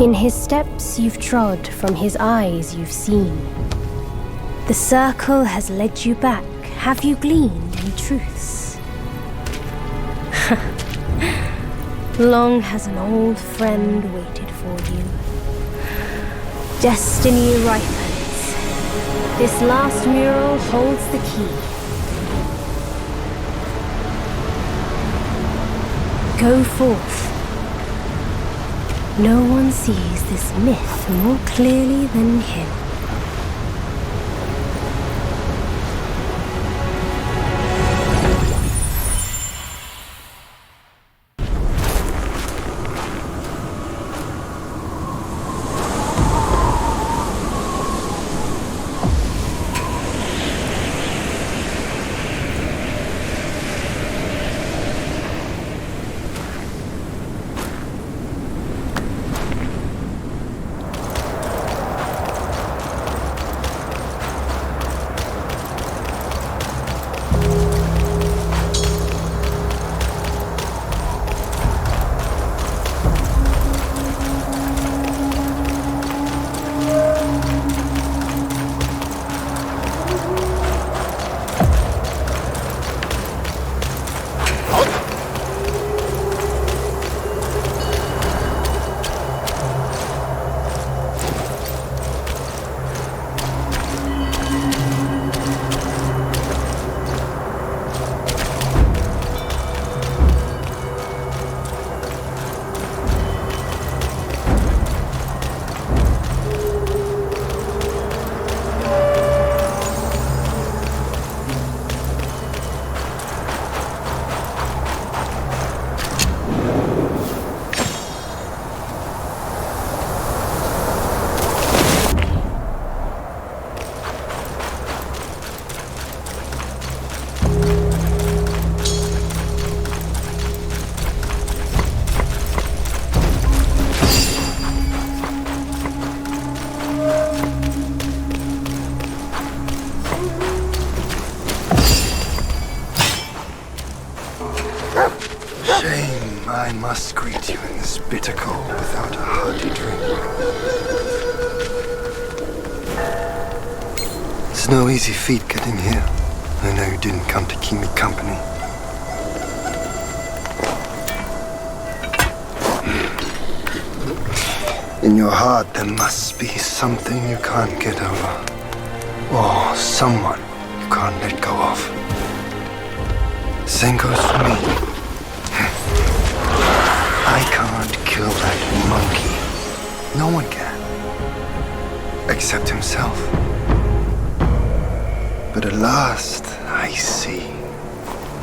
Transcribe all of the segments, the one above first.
In his steps you've trod, from his eyes you've seen. The circle has led you back. Have you gleaned any truths? Long has an old friend waited for you. Destiny ripens. This last mural holds the key. Go forth. No one sees this myth more clearly than him. I must greet you in this bitter cold without a hearty drink. It's no easy feat getting here. I know you didn't come to keep me company. In your heart there must be something you can't get over. Or someone you can't let go of. Same goes for me. I can't kill that monkey. No one can. Except himself. But at last, I see.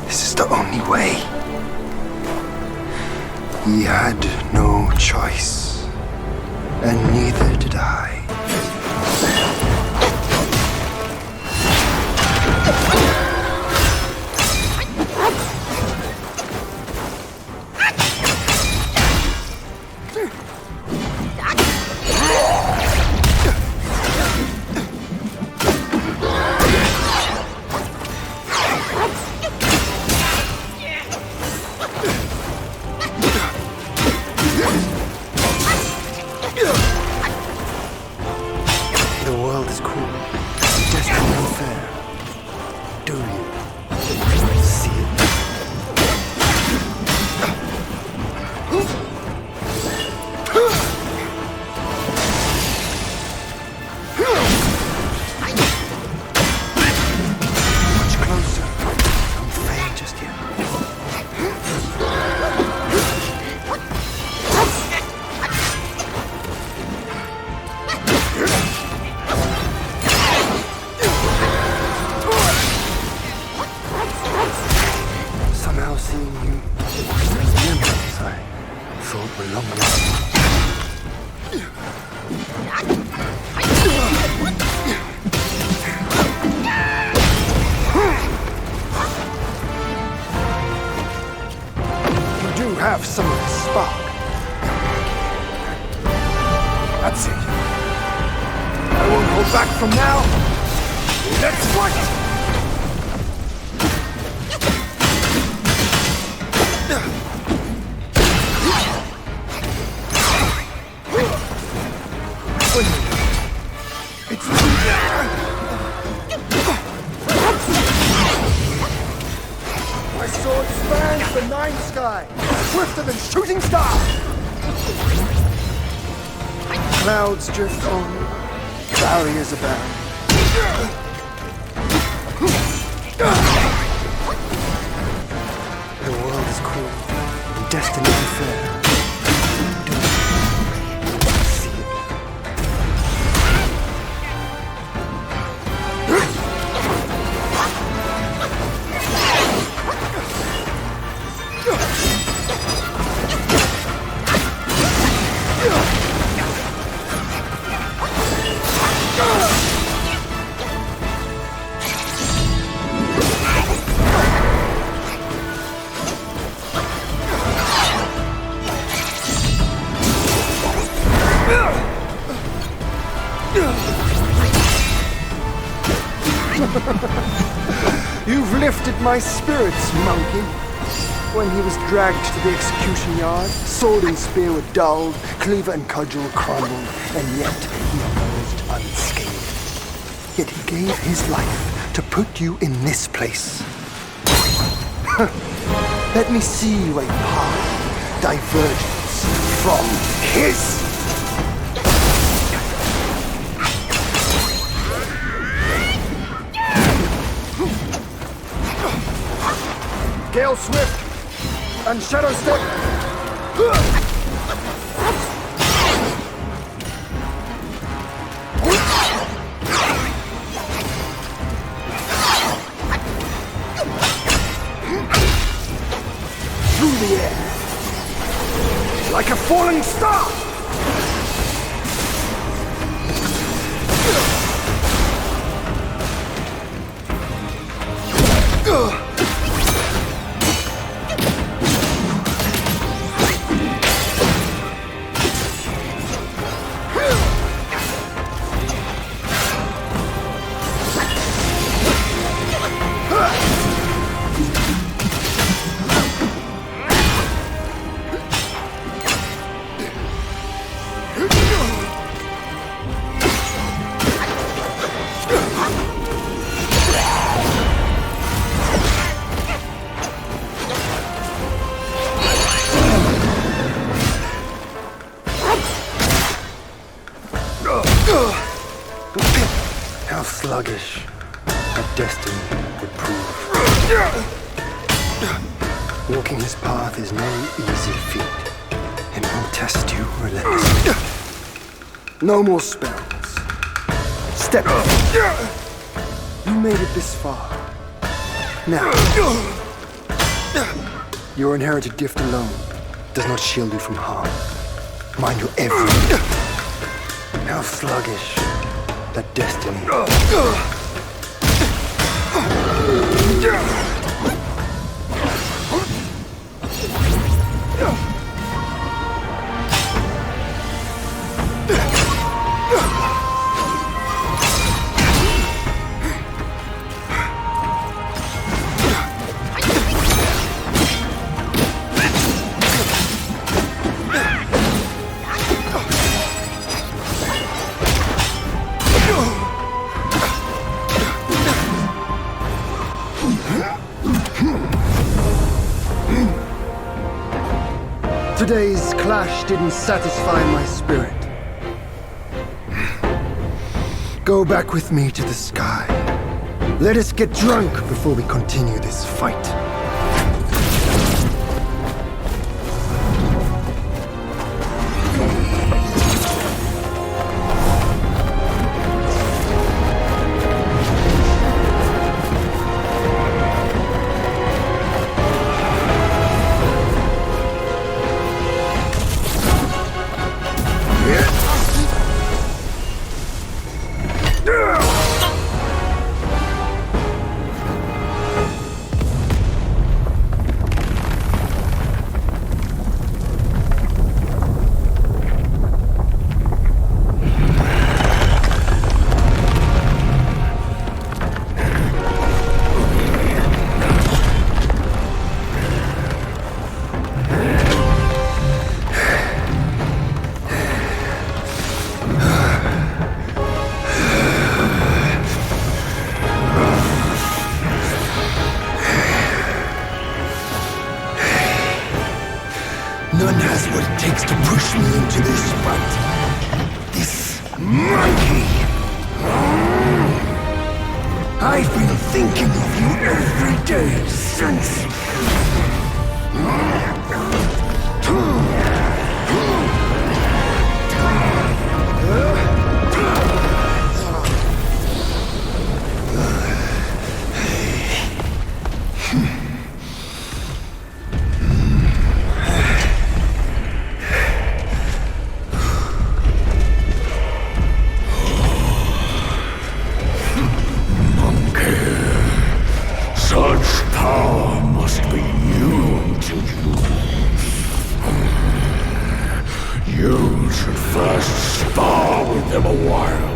This is the only way. He had no choice. And neither did I. The world is cruel, destiny unfair. Do you see it? Much closer. Don't fail just yet. Somehow seeing you memories I thought were long lost. You do have some of the spark. That's it. I won't hold back from now. Let's fight! sword spans the night sky, swifter than shooting stars. Clouds drift on, barriers abound. The world is cruel, and destiny unfair. You've lifted my spirits, monkey. When he was dragged to the execution yard, sword and spear were dulled, cleaver and cudgel crumbled, and yet he emerged unscathed. Yet he gave his life to put you in this place. Let me see a path divergence from his. Gale Swift and Shadow Step. Through the air, like a falling star. How sluggish that destiny would prove. Walking his path is no easy feat, and he'll test you relentlessly. No more spells. Step up. You made it this far. Now, your inherited gift alone does not shield you from harm. Mind your every. How sluggish that destiny. Today's clash didn't satisfy my spirit. Go back with me to the sky. Let us get drunk before we continue this fight. None has what it takes to push me into this fight. This monkey! I've been thinking of you every day since... Such power must be new to you. You should first spar with them a while.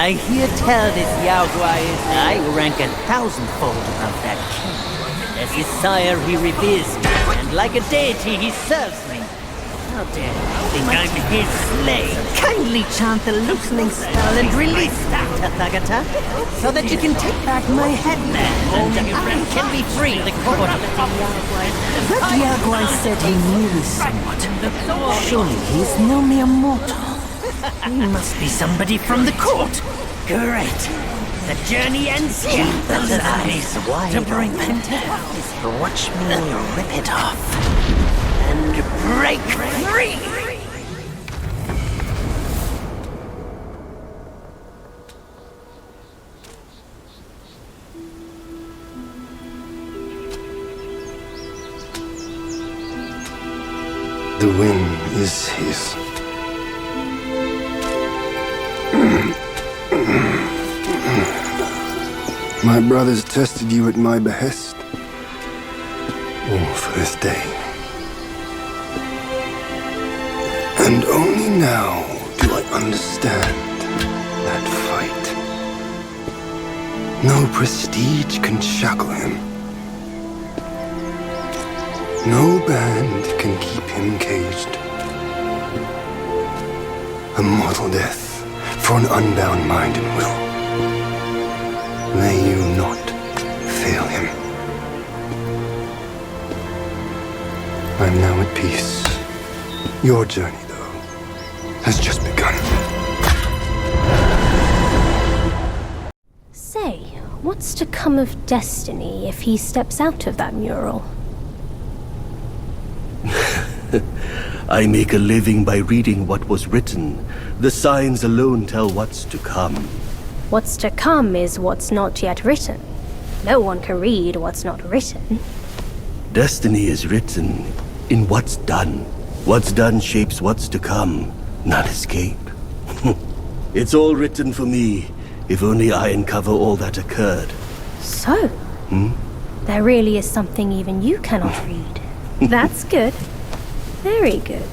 I hear tell this Yao Guai is I rank 1,000-fold above that king. As his sire he reveres me, and like a deity he serves me. How dare you think I'm his slave? Kindly chant the loosening spell and release that, Tathagata, so that you can take back my headland and I can be free. That Yao Guai said he knew me somewhat. Surely he's no mere mortal. He must be somebody from the court. Great. The journey ends here. Those eyes wide to bring them down. Watch me rip it off and break free. The win is his. My brothers tested you at my behest. All for this day. And only now do I understand that fight. No prestige can shackle him. No band can keep him caged. A mortal death for an unbound mind and will. May you not fail him. I'm now at peace. Your journey, though, has just begun. Say, what's to come of Destiny if he steps out of that mural? I make a living by reading what was written. The signs alone tell what's to come. What's to come is what's not yet written. No one can read what's not written. Destiny is written in what's done. What's done shapes what's to come, not escape. It's all written for me, if only I uncover all that occurred. So, there really is something even you cannot read. That's good. Very good.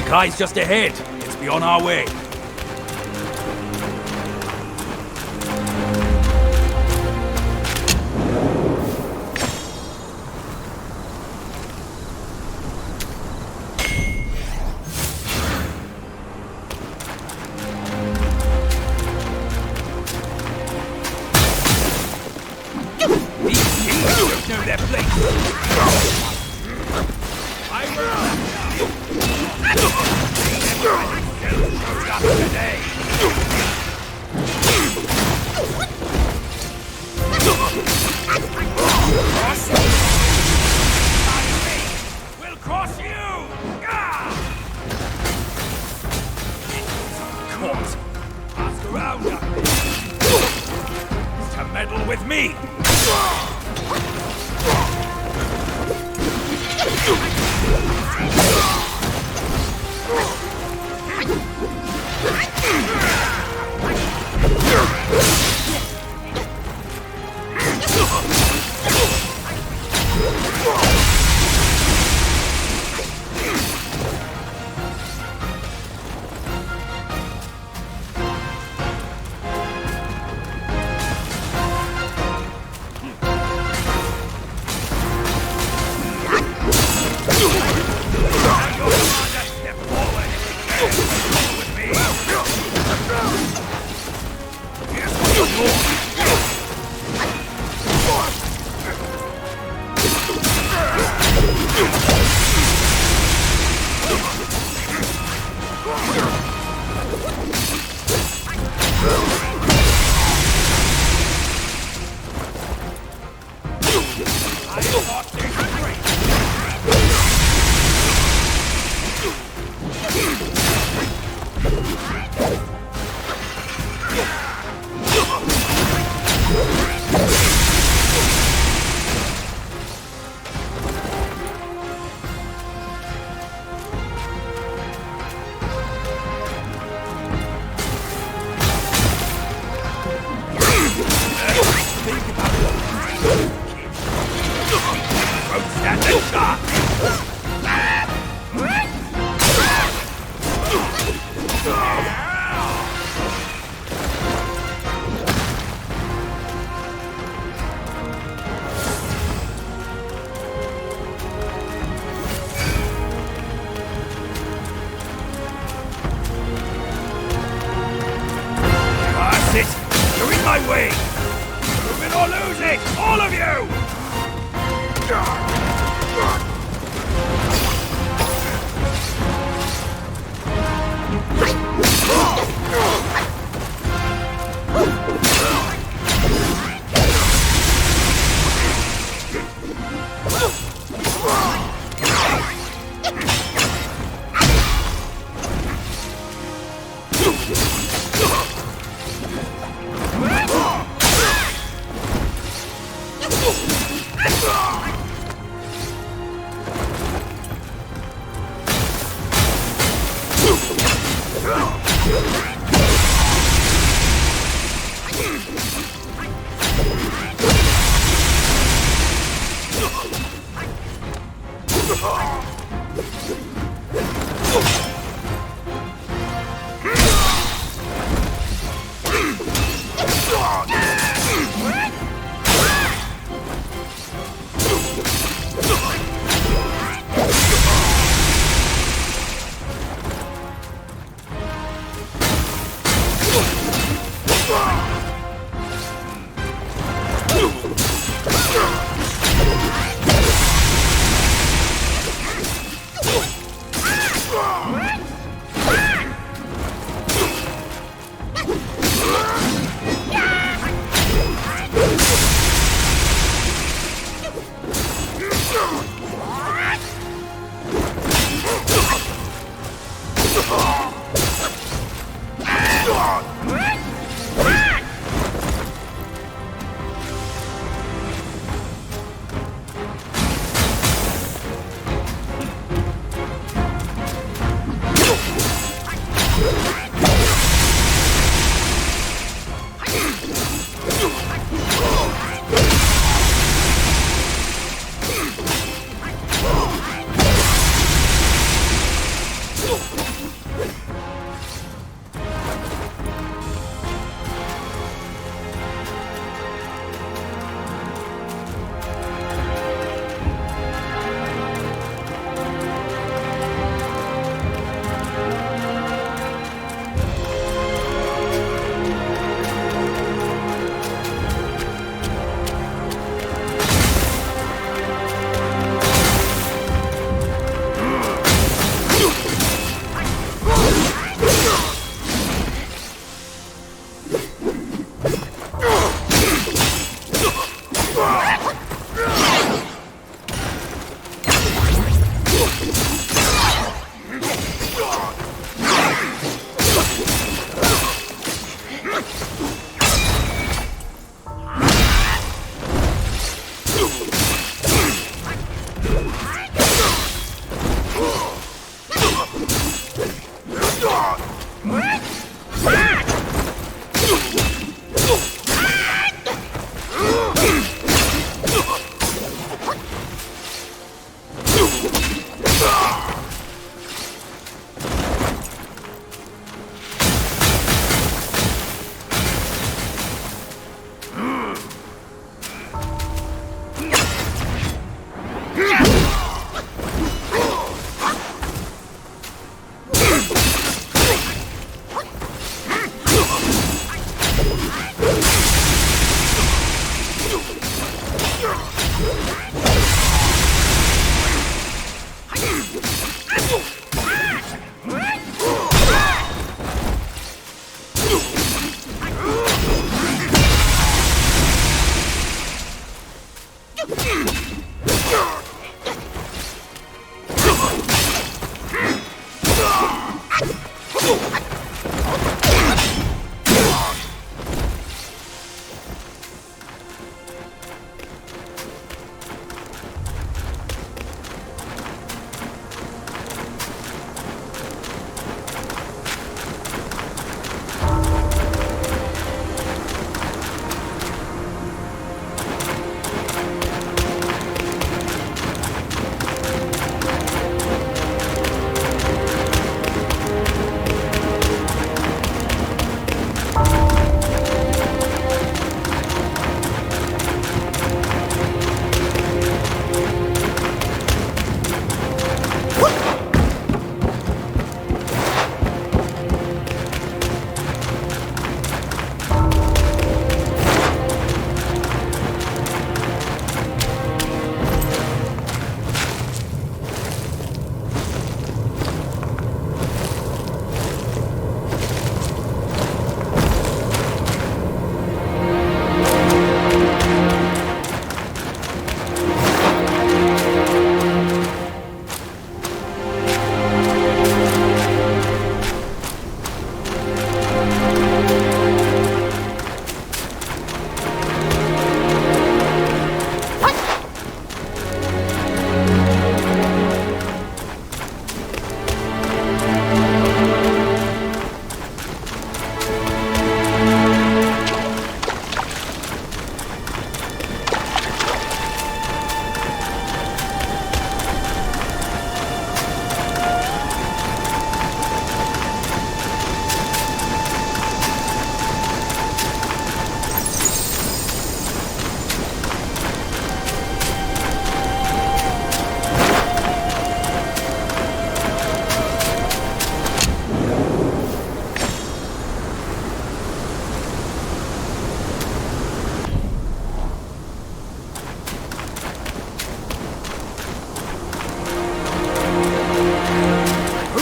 Kai's just ahead. Let's be on our way. These know their place. I will. We'll cross you! Caught! Ask around to meddle with me!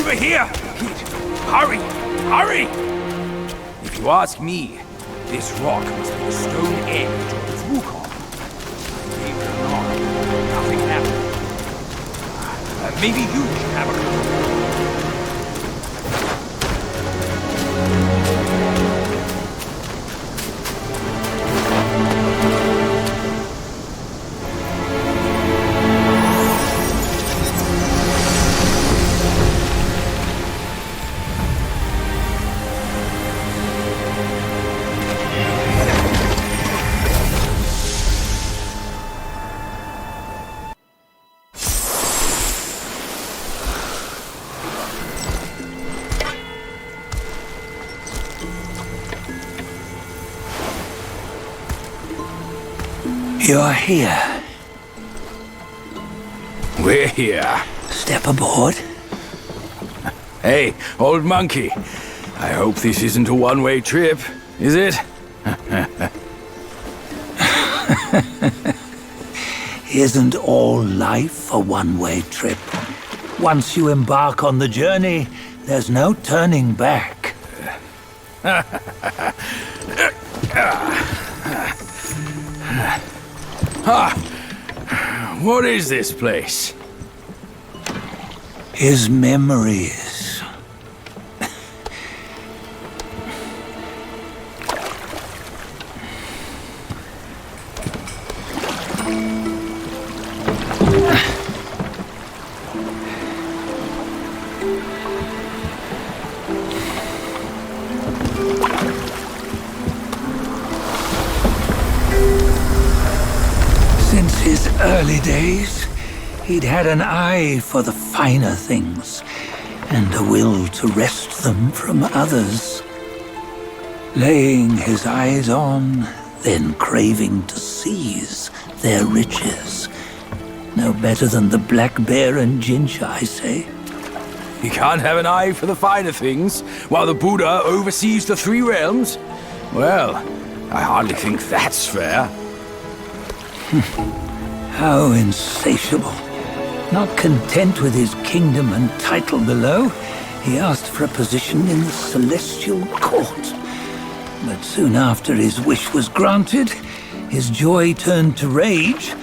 over here! Kid, hurry! Hurry! If you ask me, this rock must be the stone edge of Wukong. I gave it a knock. Nothing happened. Maybe you should have a look. You're here. We're here. Step aboard. Hey, old monkey. I hope this isn't a one-way trip, is it? Isn't all life a one-way trip? Once you embark on the journey, there's no turning back. What is this place? His memories. Since his early days, he'd had an eye for the finer things, and a will to wrest them from others. Laying his eyes on, then craving to seize their riches. No better than the black bear and ginger, I say. You can't have an eye for the finer things, while the Buddha oversees the three realms? Well, I hardly think that's fair. How insatiable. Not content with his kingdom and title below, he asked for a position in the celestial court. But soon after his wish was granted, his joy turned to rage,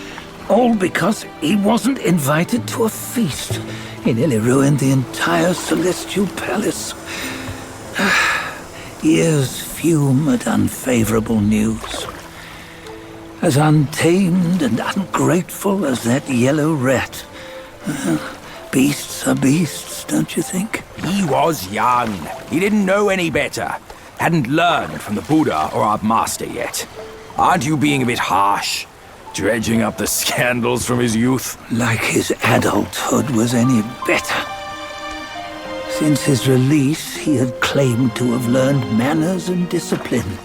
all because he wasn't invited to a feast. He nearly ruined the entire celestial palace. Ears fume at unfavorable news. As untamed and ungrateful as that yellow rat. Beasts are beasts, don't you think? He was young. He didn't know any better. Hadn't learned from the Buddha or our master yet. Aren't you being a bit harsh? Dredging up the scandals from his youth? Like his adulthood was any better. Since his release, he had claimed to have learned manners and discipline.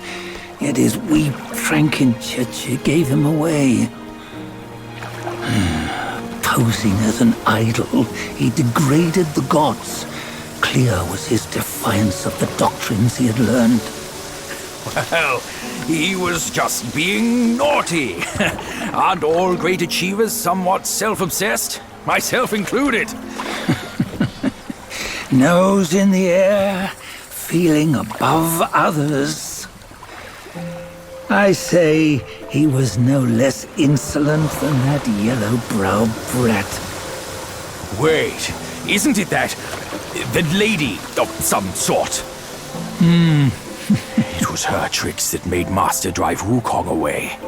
Yet his weak Frankenchurch gave him away. Posing as an idol, he degraded the gods. Clear was his defiance of the doctrines he had learned. Well, he was just being naughty. Aren't all great achievers somewhat self-obsessed? Myself included. Nose in the air, feeling above others. I say he was no less insolent than that yellow-browed brat. Wait, isn't it that lady of some sort? It was her tricks that made Master drive Wukong away.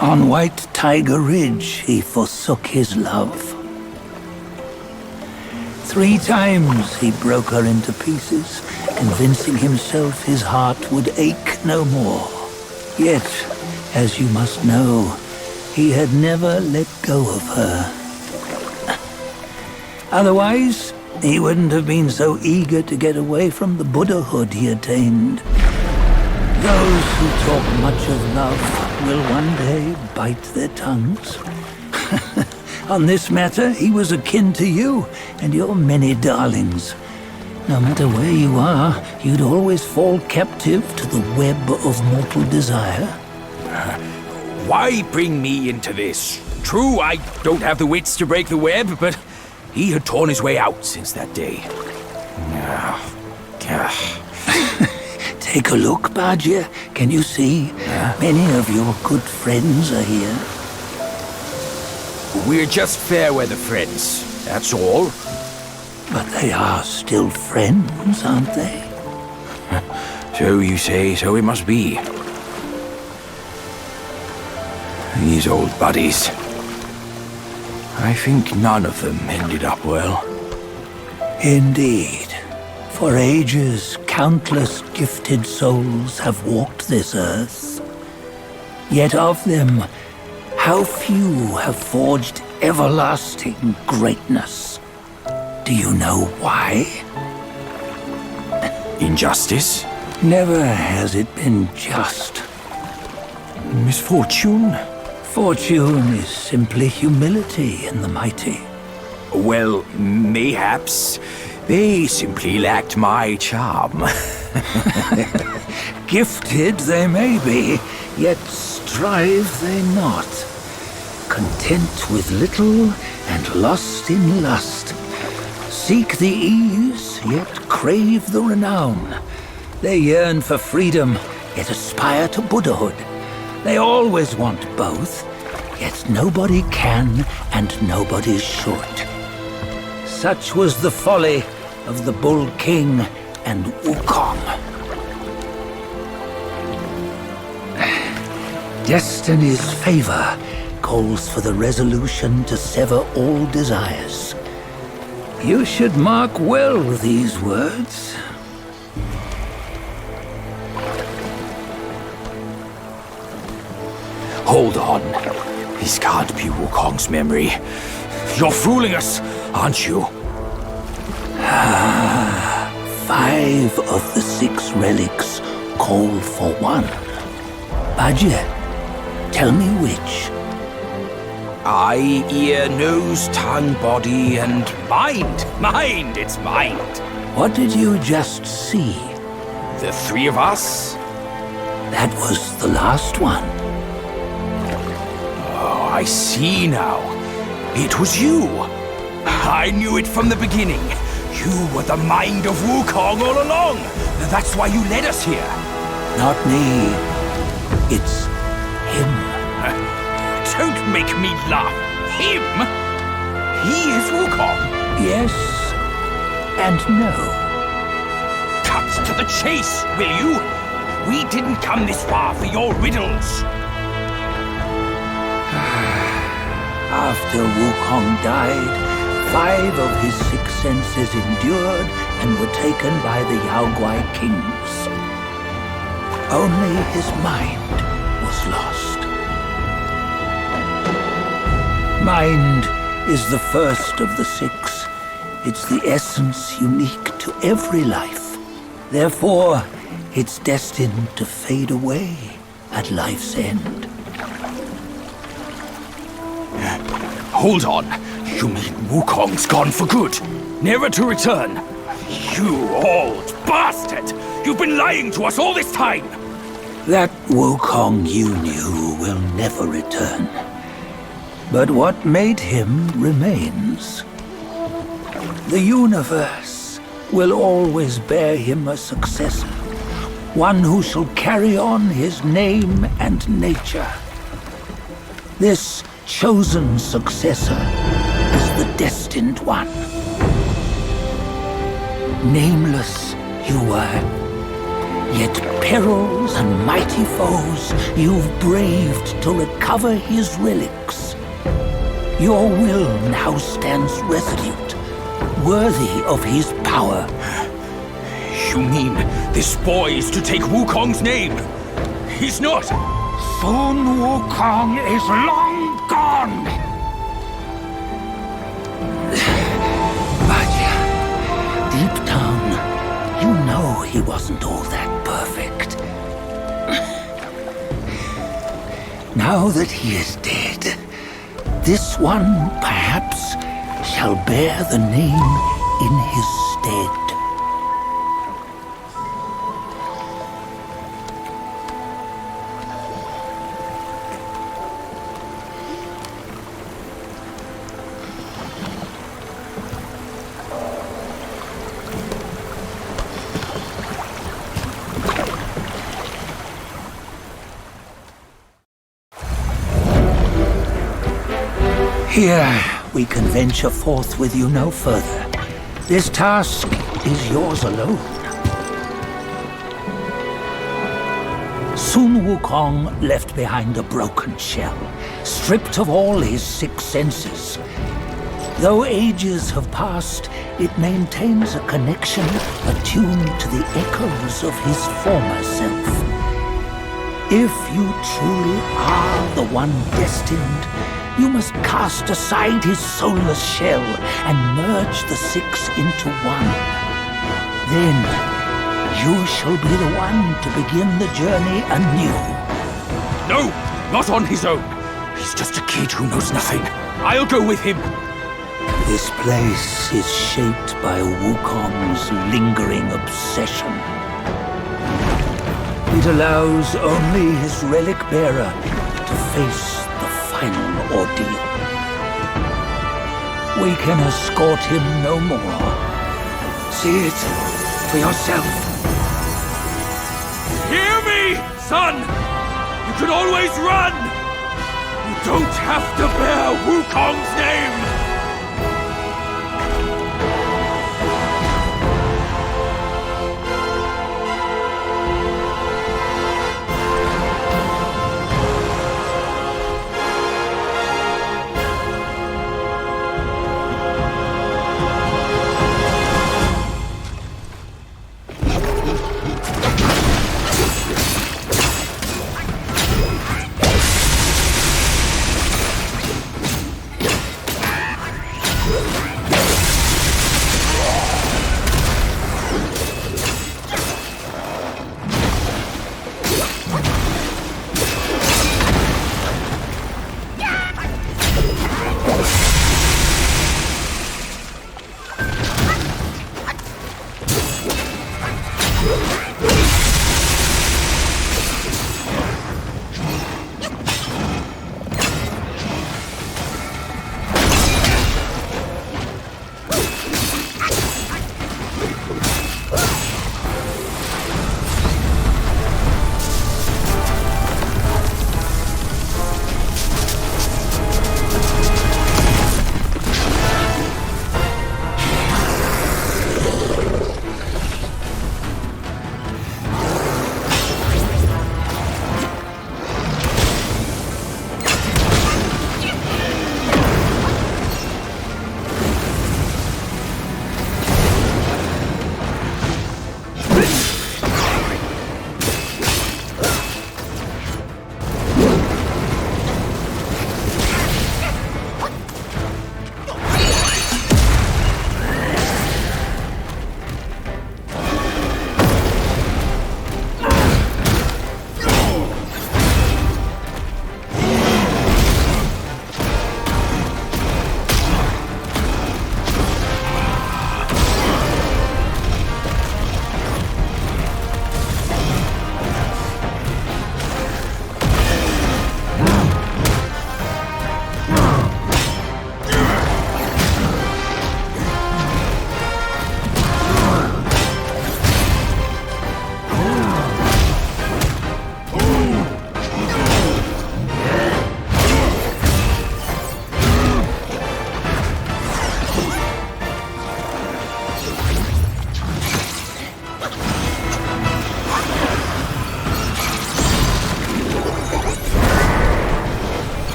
On White Tiger Ridge, he forsook his love. 3 times he broke her into pieces, convincing himself his heart would ache no more. Yet, as you must know, he had never let go of her. Otherwise, he wouldn't have been so eager to get away from the Buddhahood he attained. Those who talk much of love will one day bite their tongues. On this matter, he was akin to you and your many darlings. No matter where you are, you'd always fall captive to the web of mortal desire. Why bring me into this? True, I don't have the wits to break the web, but he had torn his way out since that day. Take a look, Badger. Can you see? Many of your good friends are here. We're just fair weather friends, that's all. But they are still friends, aren't they? So you say, so it must be. These old buddies. I think none of them ended up well. Indeed. For ages, countless gifted souls have walked this earth. Yet of them, how few have forged everlasting greatness? Do you know why? Injustice? Never has it been just. Misfortune? Fortune is simply humility in the mighty. Well, mayhaps they simply lacked my charm. Gifted they may be, yet strive they not. Content with little and lost in lust. Seek the ease, yet crave the renown. They yearn for freedom, yet aspire to Buddhahood. They always want both, yet nobody can and nobody should. Such was the folly of the Bull King and Wukong. Destiny's favor calls for the resolution to sever all desires. You should mark well these words. Hold on. This can't be Wukong's memory. You're fooling us, aren't you? 5 of the 6 relics call for one. Badger, tell me which. Eye, ear, nose, tongue, body, and mind. Mind, it's mind. What did you just see? The 3 of us? That was the last one. Oh, I see now. It was you. I knew it from the beginning. You were the mind of Wukong all along. That's why you led us here. Not me. It's him. Don't make me laugh. Him? He is Wukong. Yes and no. Cut to the chase, will you? We didn't come this far for your riddles. After Wukong died, 5 of his 6 senses endured and were taken by the Yaoguai kings. Only his mind was lost. Mind is the first of the 6. It's the essence unique to every life. Therefore, it's destined to fade away at life's end. Hold on. You mean Wukong's gone for good? Never to return? You old bastard! You've been lying to us all this time! That Wukong you knew will never return. But what made him remains. The universe will always bear him a successor. One who shall carry on his name and nature. This chosen successor is the destined one. Nameless you were, yet perils and mighty foes you've braved to recover his relics. Your will now stands resolute, worthy of his power. You mean this boy is to take Wukong's name? He's not! Sun Wukong is long gone! Badger, deep down, you know he wasn't all that perfect. Now that he is dead, this one, perhaps, shall bear the name in his stead. Here, we can venture forth with you no further. This task is yours alone. Sun Wukong left behind a broken shell, stripped of all his 6 senses. Though ages have passed, it maintains a connection attuned to the echoes of his former self. If you truly are the one destined, you must cast aside his soulless shell and merge the 6 into one. Then, you shall be the one to begin the journey anew. No! Not on his own! He's just a kid who knows nothing. I'll go with him! This place is shaped by Wukong's lingering obsession. It allows only his relic bearer to face the final ordeal. We can escort him no more. See it for yourself. Hear me, son! You can always run! You don't have to bear Wukong's name!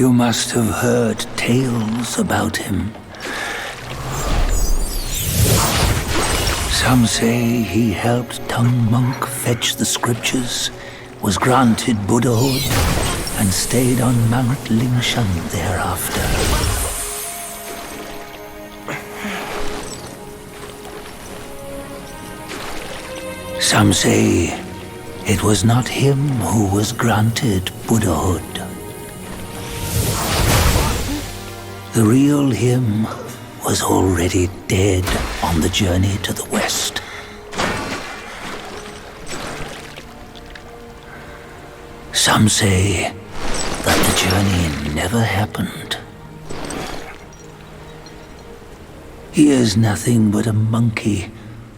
You must have heard tales about him. Some say he helped Tung Monk fetch the scriptures, was granted Buddhahood, and stayed on Mount Lingshan thereafter. Some say it was not him who was granted Buddhahood. The real him was already dead on the journey to the west. Some say that the journey never happened. He is nothing but a monkey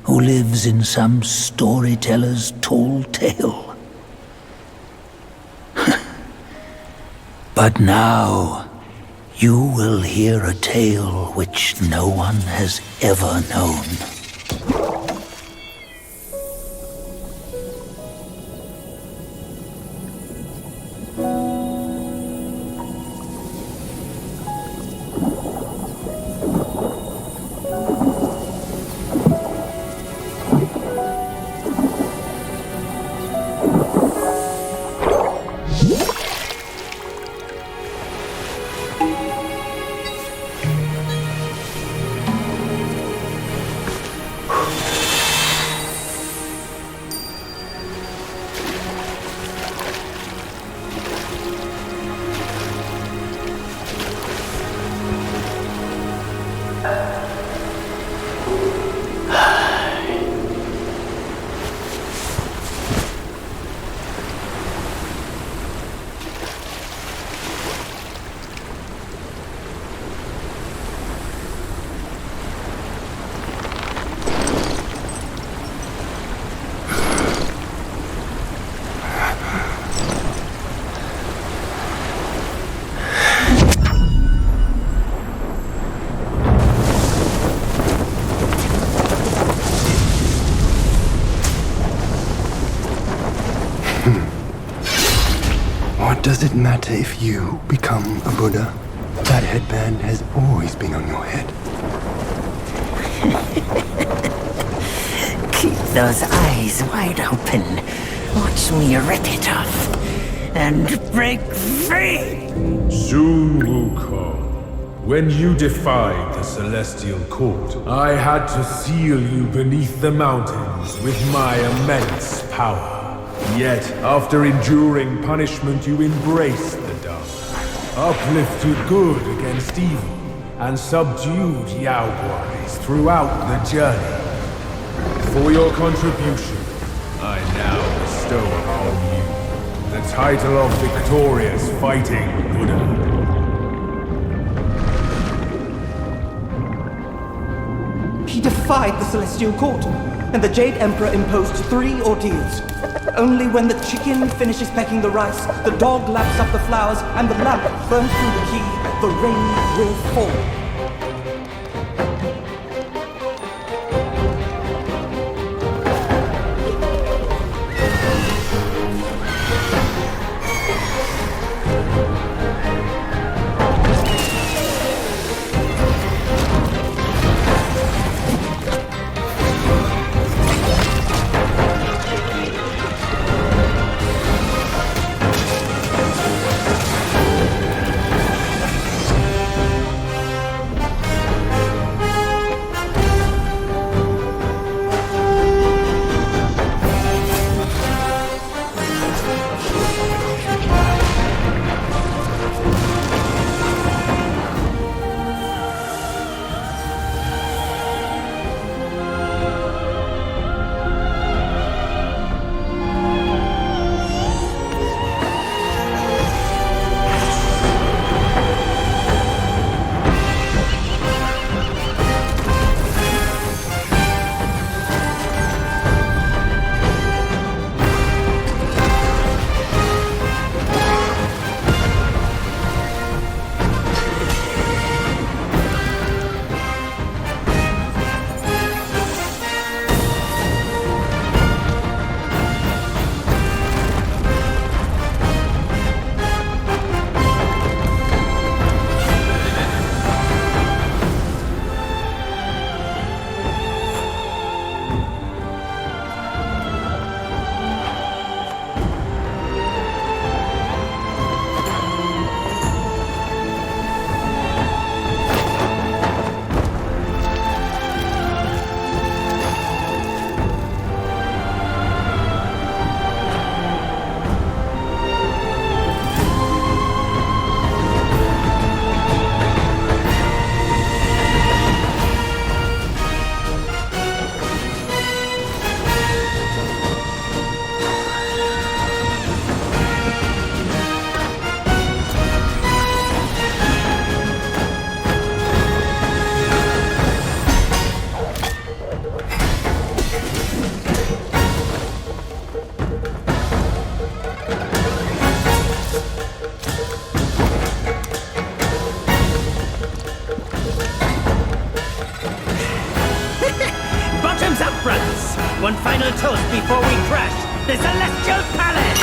who lives in some storyteller's tall tale. But now, you will hear a tale which no one has ever known. What does it matter if you become a Buddha? That headband has always been on your head. Keep those eyes wide open. Watch me rip it off and break free. Soon, Wukong. When you defied the Celestial Court, I had to seal you beneath the mountains with my immense power. Yet, after enduring punishment, you embraced the dark, uplifted good against evil, and subdued Yao Guais throughout the journey. For your contribution, I now bestow upon you the title of Victorious Fighting Buddha. He defied the Celestial Court, and the Jade Emperor imposed 3 ordeals. Only when the chicken finishes pecking the rice, the dog laps up the flowers, and the lamp burns through the key, the rain will fall. toast before we crash the Celestial Palace!